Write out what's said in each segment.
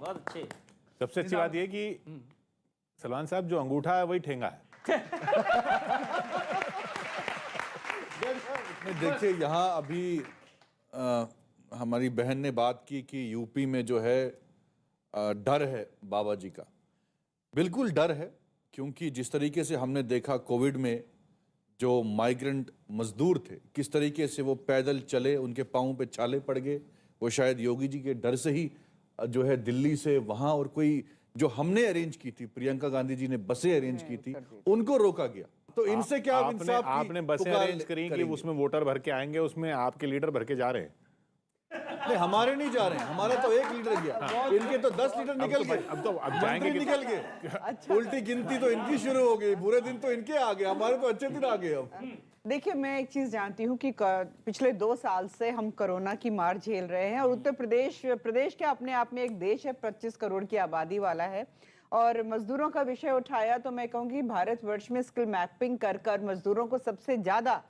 बहुत अच्छे। सबसे अच्छी बात यह कि सलमान साहब जो अंगूठा है वही ठेंगा है। देखिए यहाँ अभी हमारी बहन ने बात की कि यूपी में जो है डर है बाबा जी का। बिल्कुल डर है, क्योंकि जिस तरीके से हमने देखा कोविड में जो माइग्रेंट मजदूर थे, किस तरीके से वो पैदल चले, उनके पाँव पे छाले पड़ गए। वो शायद योगी जी के डर से ही जो है दिल्ली से वहाँ, और कोई जो हमने अरेंज की थी, प्रियंका गांधी जी ने बसें अरेंज की थी, उनको रोका गया। तो इनसे क्या आपने बसें अरेंज करी कि उसमें वोटर भर के आएंगे, उसमें आपके लीडर भर के जा रहे हैं? नहीं, हमारे नहीं जा रहे हैं, हमारा तो 1 लीटर गया, इनके तो 10 लीटर निकल गए। अब जाएंगे, निकल गए। उल्टी गिनती तो इनकी शुरू हो गई, बुरे दिन तो इनके आ गए, हमारे तो अच्छे दिन आ गए। अब देखिए, मैं एक चीज जानती हूँ कि पिछले 2 साल से हम कोरोना की मार झेल रहे हैं, और उत्तर प्रदेश के अपने आप में एक देश है, 25 करोड़ की आबादी वाला है। और मजदूरों का विषय उठाया तो मैं कहूँगी भारतवर्ष में स्किल मैपिंग कर मजदूरों को सबसे ज्यादा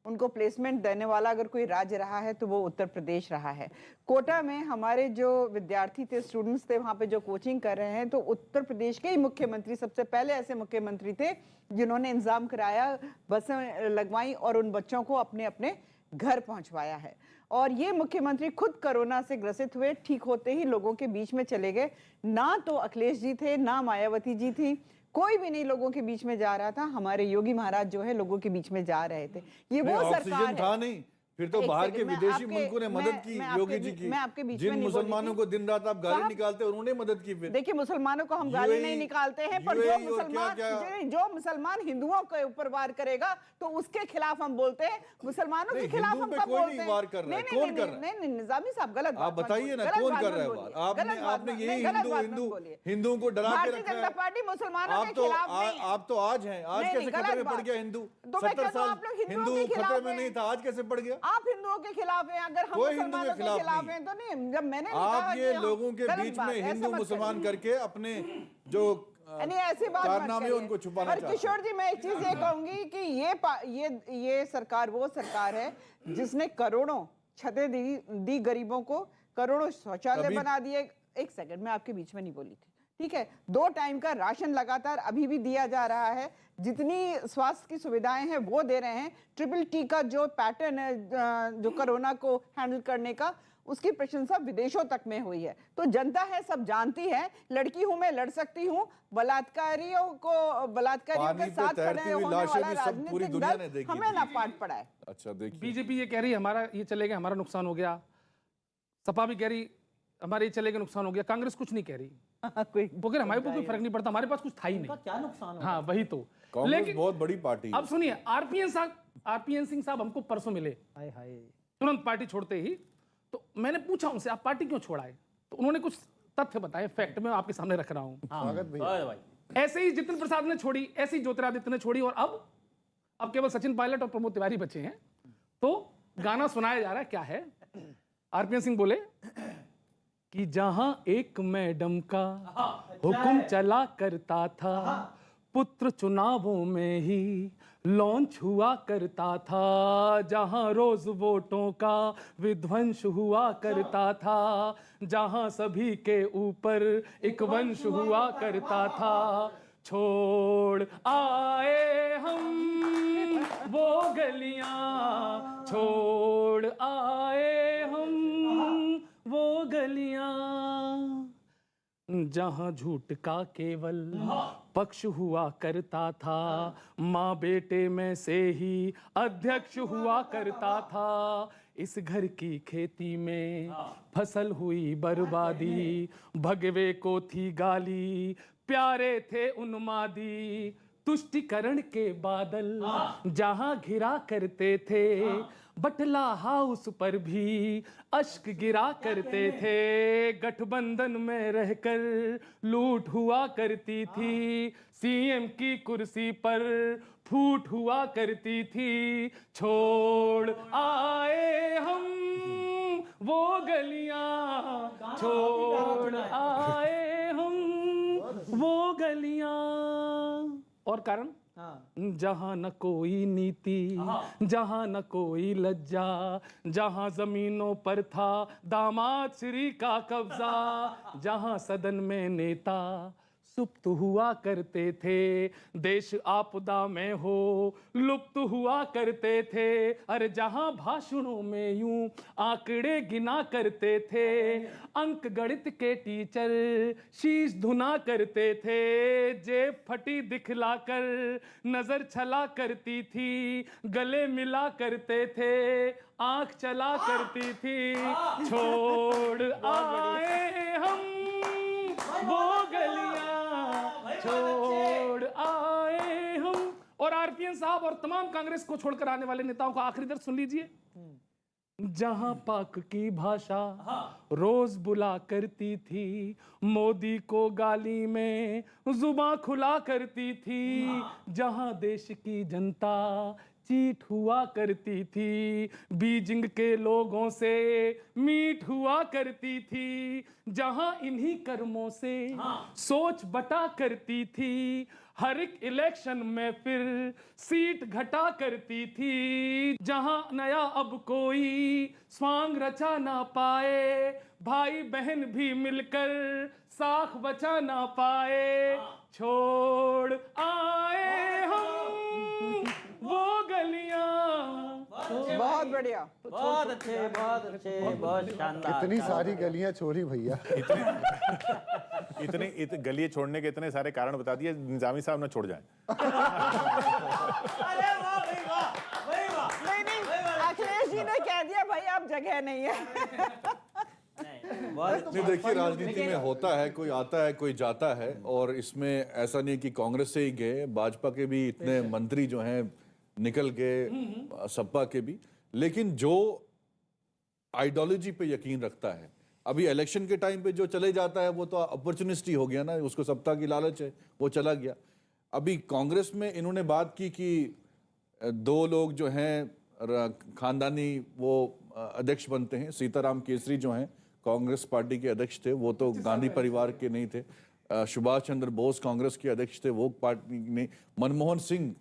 उनको प्लेसमेंट देने वाला अगर कोई राज्य रहा है तो वो उत्तर प्रदेश रहा है। कोटा में हमारे जो विद्यार्थी थे, स्टूडेंट्स थे, वहाँ पे जो कोचिंग कर रहे हैं, तो उत्तर प्रदेश के ही मुख्यमंत्री सबसे पहले ऐसे मुख्यमंत्री थे जिन्होंने इंतजाम कराया, बसें लगवाई और उन बच्चों को अपने अपने घर पहुंचवाया है। और ये मुख्यमंत्री खुद कोरोना से ग्रसित हुए, ठीक होते ही लोगों के बीच में चले गए। ना तो अखिलेश जी थे, ना मायावती जी थी, कोई भी नहीं लोगों के बीच में जा रहा था। हमारे योगी महाराज जो है लोगों के बीच में जा रहे थे। ये वो सरकार था नहीं, फिर तो बाहर के विदेशी मुल्कों ने मदद की योगी जी की। मैं आपके बीच जिन में मुसलमानों को दिन रात आप गाली निकालते हैं, उन्होंने मदद की। फिर देखिए, मुसलमानों को हम गाली नहीं निकालते हैं, पर जो मुसलमान हिंदुओं के ऊपर वार करेगा तो उसके खिलाफ हम बोलते हैं। मुसलमानों के खिलाफ हम कब बोलते हैं? वार कर रहा है, कौन कर रहा है? नहीं, निजामी साहब गलत आप बताइए ना, कौन कर रहा है वार? आपने यही हिंदुओं को डरा के रखा है। जनता पार्टी मुसलमानों के खिलाफ नहीं। आप तो आज हैं, आज कैसे खतरे में पड़ गया हिंदू? 70 साल हिंदू खतरे में नहीं था, आज कैसे पड़ गया? आप हिंदुओं के खिलाफ हैं, अगर हम मुसलमानों के खिलाफ हैं तो नहीं। जब मैंने आप ये लोगों के बीच में हिंदू मुसलमान करके अपने जो ऐसी बात कारनामे उनको छुपाना चाहते हैं। किशोर जी, मैं एक चीज ये कहूंगी कि ये सरकार वो सरकार है जिसने करोड़ों छतें दी गरीबों को, करोड़ों शौचालय बना दिए। एक सेकंड, मैं आपके बीच में नहीं बोली थी, ठीक है? 2 टाइम का राशन लगातार अभी भी दिया जा रहा है। जितनी स्वास्थ्य की सुविधाएं हैं वो दे रहे हैं। ट्रिपल टी का जो पैटर्न है जो कोरोना को हैंडल करने का, उसकी प्रशंसा विदेशों तक में हुई है। तो जनता है, सब जानती है। लड़की हूं मैं, लड़ सकती हूं। बलात्कारियों के साथ खड़े होने वाला राजनीतिक दल हमें ना पाठ पढ़ाए। अच्छा, देखिए, बीजेपी ये कह रही है हमारा ये चलेगा, हमारा नुकसान हो गया। सपा भी कह रही हमारे ये चलेगा, नुकसान हो गया। कांग्रेस कुछ नहीं कह रही। बोले हमारे को कोई फर्क नहीं पड़ता, हमारे पास कुछ था ही नहीं, क्या नुकसान हो? हाँ वही तो। लेकिन बहुत बड़ी पार्टी। अब सुनिए, आरपीएन सिंह साहब हमको परसों मिले, तुरंत पार्टी छोड़ते ही। तो मैंने पूछा उनसे, आप पार्टी क्यों छोड़ा है? तो उन्होंने कुछ तथ्य बताए, फैक्ट में आपके सामने रख रहा हूं। ऐसे ही जितिन प्रसाद ने छोड़ी, ऐसे ही ज्योतिरादित्य ने छोड़ी, और अब केवल सचिन पायलट और प्रमोद तिवारी बचे हैं। तो गाना सुनाया जा रहा है, क्या है? आरपीएन सिंह बोले कि जहां एक मैडम का हुक्म चला करता था, पुत्र चुनावों में ही लॉन्च हुआ करता था, जहां रोज वोटों का विध्वंस हुआ करता था, जहां सभी के ऊपर एक वंश हुआ करता था, छोड़ आए हम वो गलियां, छोड़ आए हम वो गलियां, जहां झूठ का केवल पक्ष हुआ करता था, माँ बेटे में से ही अध्यक्ष हुआ करता था, इस घर की खेती में फसल हुई बर्बादी, भगवे को थी गाली, प्यारे थे उन्मादी, तुष्टिकरण के बादल जहां घिरा करते थे, बटला हाउस पर भी अश्क गिरा करते थे, गठबंधन में रहकर लूट हुआ करती थी, सीएम की कुर्सी पर फूट हुआ करती थी, छोड़ आए हम वो गलियां, छोड़ आए हम वो गलियां। और कारण जहां न कोई नीति, जहां न कोई लज्जा, जहां जमीनों पर था दामाद श्री का कब्जा, जहां सदन में नेता सुप्त हुआ करते थे, देश आपदा में हो लुप्त हुआ करते थे। अरे जहां भाषणों में यूं आंकड़े गिना करते थे, अंक गणित के टीचर शीश धुना करते थे, जेब फटी दिखलाकर नजर छला करती थी, गले मिला करते थे, आंख चला करती थी, छोड़ आए हम वो गलियां, छोड़ आए हम। और आरपीएन साहब और तमाम कांग्रेस को छोड़कर आने वाले नेताओं का आखिरी दर्द सुन लीजिए। जहां पाक की भाषा रोज बुला करती थी, मोदी को गाली में जुबां खुला करती थी, जहां देश की जनता चीट हुआ करती थी, बीजिंग के लोगों से मीट हुआ करती थी, जहां इन्हीं कर्मों से सोच बटा करती थी, हर एक इलेक्शन में फिर सीट घटा करती थी, जहां नया अब कोई स्वांग रचा ना पाए, भाई बहन भी मिलकर साख बचा ना पाए, छोड़ आए हम वो गलियां। बहुत बढ़िया। बहुत अच्छे, बहुत शानदार। इतनी सारी गलियां छोड़ी भैया। गलियां छोड़ने के इतने सारे कारण बता दिए, निजामी साहब ना छोड़ जाएं। अरे वाह भाई वाह, भाई वाह। नहीं, अखिलेश जी ने कह दिया भाई आप जगह नहीं है। नहीं, देखिए राजनीति में होता है, कोई आता है कोई जाता है, और इसमें ऐसा नहीं कि कांग्रेस से ही गए, भाजपा के भी इतने मंत्री जो हैं निकल गए, सपा के भी। लेकिन जो आइडियोलॉजी पे यकीन रखता है, अभी इलेक्शन के टाइम पे जो चले जाता है वो तो अपॉर्चुनिस्ट हो गया ना, उसको सत्ता की लालच है, वो चला गया। अभी कांग्रेस में इन्होंने बात की कि 2 लोग जो हैं खानदानी वो अध्यक्ष बनते हैं। सीताराम केसरी जो हैं कांग्रेस पार्टी के अध्यक्ष थे, वो तो गांधी परिवार के नहीं थे। सुभाष चंद्र बोस कांग्रेस के अध्यक्ष थे, वो पार्टी नहीं। मनमोहन सिंह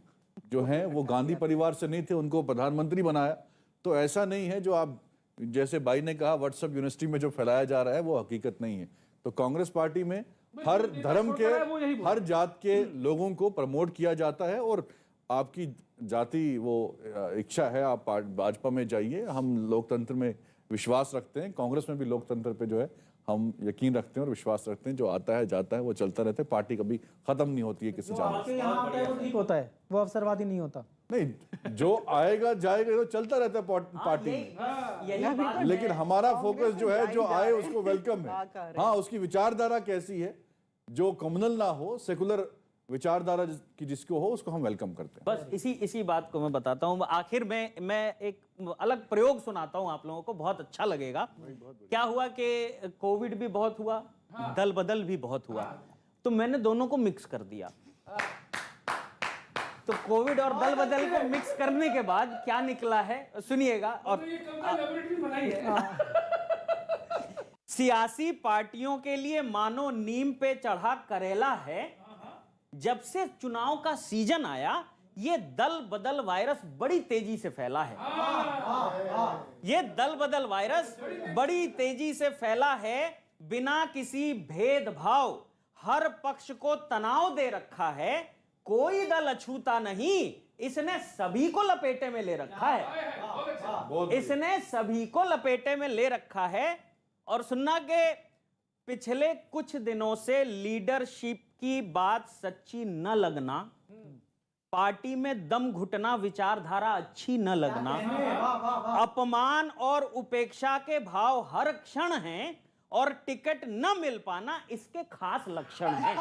जो हैं वो गांधी परिवार से नहीं थे, उनको प्रधानमंत्री बनाया। तो ऐसा नहीं है जो आप जैसे भाई ने कहा व्हाट्सएप यूनिवर्सिटी में जो फैलाया जा रहा है वो हकीकत नहीं है। तो कांग्रेस पार्टी में हर धर्म के, हर जात के लोगों को प्रमोट किया जाता है, और आपकी जाति वो इच्छा है आप भाजपा में जाइए। हम लोकतंत्र में विश्वास रखते हैं, कांग्रेस में भी लोकतंत्र पे जो है हम यकीन रखते हैं और विश्वास रखते हैं। जो आता है जाता है वो चलता रहता है, पार्टी कभी खत्म नहीं होती है किसी जात से। वो ठीक होता है, वो अवसरवादी नहीं होता। नहीं, जो आएगा जाएगा तो चलता रहता है पार्टी में। लेकिन हमारा फोकस जो है जो आए उसको वेलकम है। हाँ, उसकी विचारधारा कैसी है, जो कम्युनल ना हो, सेकुलर विचारधारा की जिसको हो उसको हम वेलकम करते हैं। बस इसी बात को मैं बताता हूँ। आखिर में मैं एक अलग प्रयोग सुनाता हूँ आप लोगों को, बहुत अच्छा लगेगा। क्या हुआ कि कोविड भी बहुत हुआ, दल बदल भी बहुत हुआ, तो मैंने दोनों को मिक्स कर दिया। तो कोविड और दल बदल को मिक्स करने के बाद क्या निकला है सुनिएगा। और सियासी पार्टियों के लिए मानो नीम पे चढ़ा करेला है। जब से चुनाव का सीजन आया, ये दल बदल वायरस बड़ी तेजी से फैला है। ये दल बदल वायरस बड़ी तेजी से फैला है, बिना किसी भेदभाव हर पक्ष को तनाव दे रखा है। कोई दल अछूता नहीं, इसने सभी को लपेटे में ले रखा है। इसने सभी को लपेटे में ले रखा है। और सुनना के पिछले कुछ दिनों से लीडरशिप की बात सच्ची न लगना, पार्टी में दम घुटना, विचारधारा अच्छी न लगना, अपमान और उपेक्षा के भाव हर क्षण हैं, और टिकट न मिल पाना इसके खास लक्षण हैं।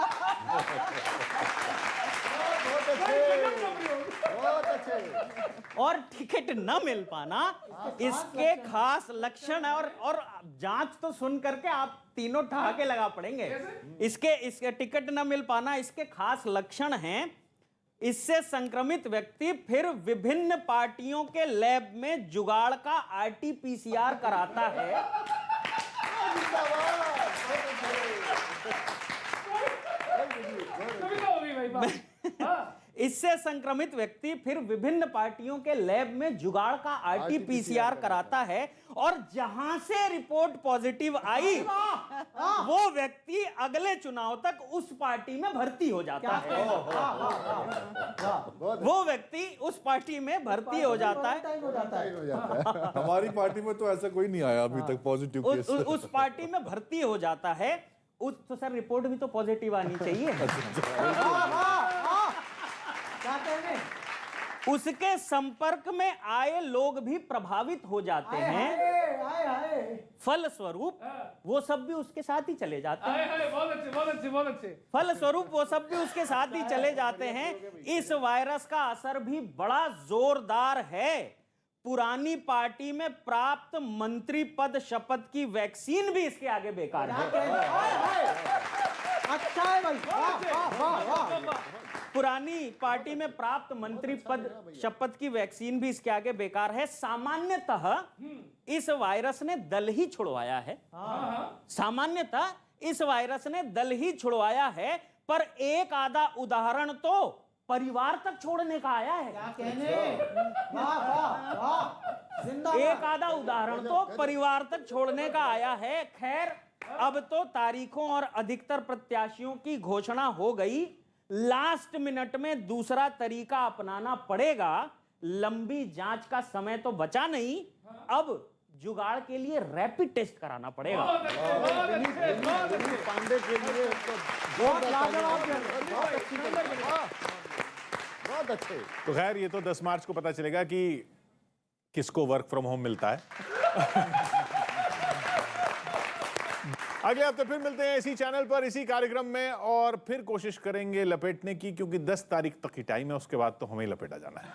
और टिकट न मिल पाना इसके खास लक्षण है। और जांच तो सुन करके आप तीनों ठहाके लगा पड़ेंगे। इसके टिकट न मिल पाना इसके खास लक्षण हैं। इससे संक्रमित व्यक्ति फिर विभिन्न पार्टियों के लैब में जुगाड़ का RT-PCR कराता है। इससे संक्रमित व्यक्ति फिर विभिन्न पार्टियों के लैब में जुगाड़ का आरटीपीसीआर कराता है और जहां से रिपोर्ट पॉजिटिव आई वो व्यक्ति अगले चुनाव तक उस पार्टी में भर्ती हो जाता है। वो व्यक्ति उस पार्टी में भर्ती हो जाता है। हमारी पार्टी में तो ऐसा कोई नहीं आया अभी तक पॉजिटिव केस। उस पार्टी में भर्ती हो जाता है। तो सर रिपोर्ट भी तो पॉजिटिव आनी चाहिए। उसके संपर्क में आए लोग भी प्रभावित हो जाते हैं। फलस्वरूप वो सब भी उसके साथ ही चले जाते हैं। बहुत अच्छे, बहुत अच्छे, बहुत अच्छे। फलस्वरूप वो सब भी उसके साथ ही चले जाते हैं। इस वायरस का असर भी बड़ा जोरदार है। पुरानी पार्टी में प्राप्त मंत्री पद शपथ की वैक्सीन भी इसके आगे बेकार है। अच्छा है भाई, पुरानी पार्टी में प्राप्त मंत्री पद शपथ की वैक्सीन भी इसके आगे बेकार है। सामान्यतः इस वायरस ने दल ही छुड़वाया है। सामान्यतः इस वायरस ने दल ही छुड़वाया है, पर एक आधा उदाहरण तो परिवार तक छोड़ने का आया है। एक आधा उदाहरण तो परिवार तक छोड़ने का आया है। खैर, अब तो तारीखों और अधिकतर प्रत्याशियों की घोषणा हो गई। लास्ट मिनट में दूसरा तरीका अपनाना पड़ेगा। लंबी जांच का समय तो बचा नहीं, अब जुगाड़ के लिए रैपिड टेस्ट कराना पड़ेगा। पांडे के लिए बहुत अच्छे। तो खैर ये तो 10 मार्च को पता चलेगा कि किसको वर्क फ्रॉम होम मिलता है। अगले हफ्ते फिर मिलते हैं इसी चैनल पर, इसी कार्यक्रम में, और फिर कोशिश करेंगे लपेटने की, क्योंकि 10 तारीख तक ही टाइम है, उसके बाद तो हमें लपेटा जाना है।